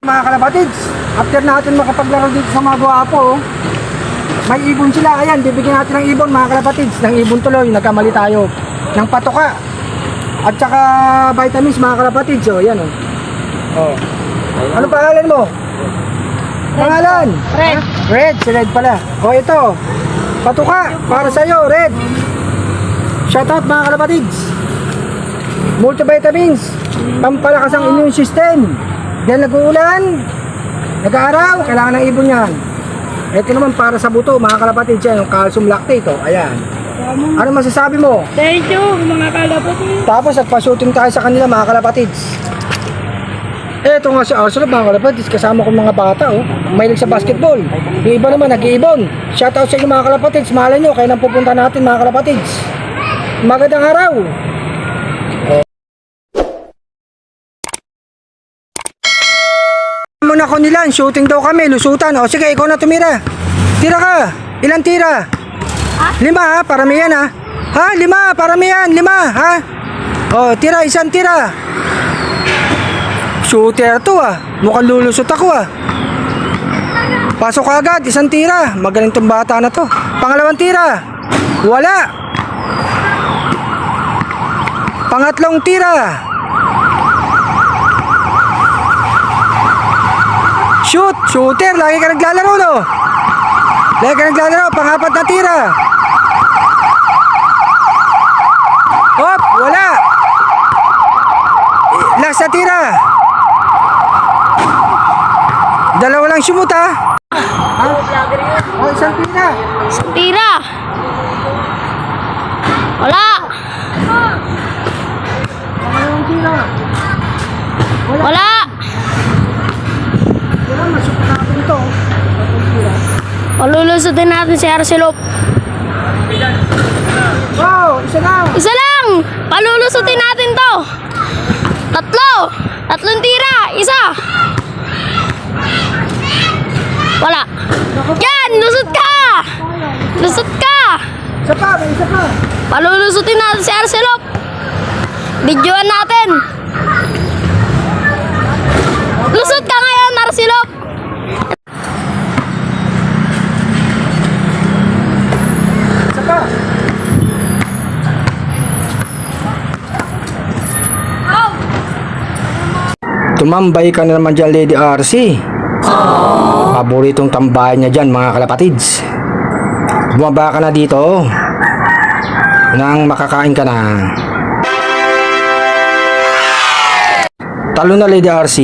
Mga kalapatids, after natin makapaglaro dito sa mga guwapo, may ibon sila. Ayan, bibigyan natin ng ibon mga kalapatids. Ng ibon tuloy, nagkamali tayo. Ng patoka. At saka vitamins mga kalapatids. O, yan o. Oh. Ano pangalan mo? Pangalan? Red. Red, si Red pala. O ito, patoka, para sa'yo, Red. Shoutout mga kalapatids. Multivitamins, pampalakas ang immune system. Dahil nag-uulan, nag-aaraw, kailangan ng ibon yan. Ito naman para sa buto, mga kalapatids yan, yung calcium lactate, oh. Ayan. Ano masasabi mo? Thank you, mga kalapatids. Tapos nagpa-shooting tayo sa kanila, mga kalapatids. Ito nga si Arsenal, mga kalapatids, kasama ko mga bata, oh. Mahilig sa basketball. Yung iba naman, nag-iibon. Shoutout sa inyo, mga kalapatids. Mahalin nyo, kaya nang pupunta natin, mga kalapatids. Magandang araw. Muna ko nila, shooting daw kami, lusutan. O sige, ikaw na tumira. Tira ka. Ilan tira? Lima ha, paramihan ha. Ha, lima, paramihan, lima ha. O, tira, isang tira. Shooter to ah. Mukhang lulusot ako ah. Pasok agad, isang tira. Magaling tong bata na to. Pangalawang tira. Wala. Pangatlong tira. Shoot! Shooter! Lagi ka naglalaro, no? Lagi ka naglalaro. Pang-apat na tira. Hop! Wala! Last na tira. Dalawa lang sumut, ha? Ha? O, isang tira. Tira. Wala. Pangalawang tira. Wala. Wala, masupot natin ito. Palulusutin natin si Arcelop. Wow! Isa lang! Isa lang. Palulusutin natin to. Tatlo. Tatlong tira. Isa. Wala. Yan! Lusot ka! Lusot ka! Isa pa! May isa pa! Palulusutin natin si Arcelop. Videoan natin. Lusot ka ngayon, Arcelop. Isa pa! Tumambay ka na naman dyan, Lady RC. Paboritong tambayan niya dyan, mga kalapatids. Bumaba ka na dito nang makakain ka na. Talo na, Lady RC.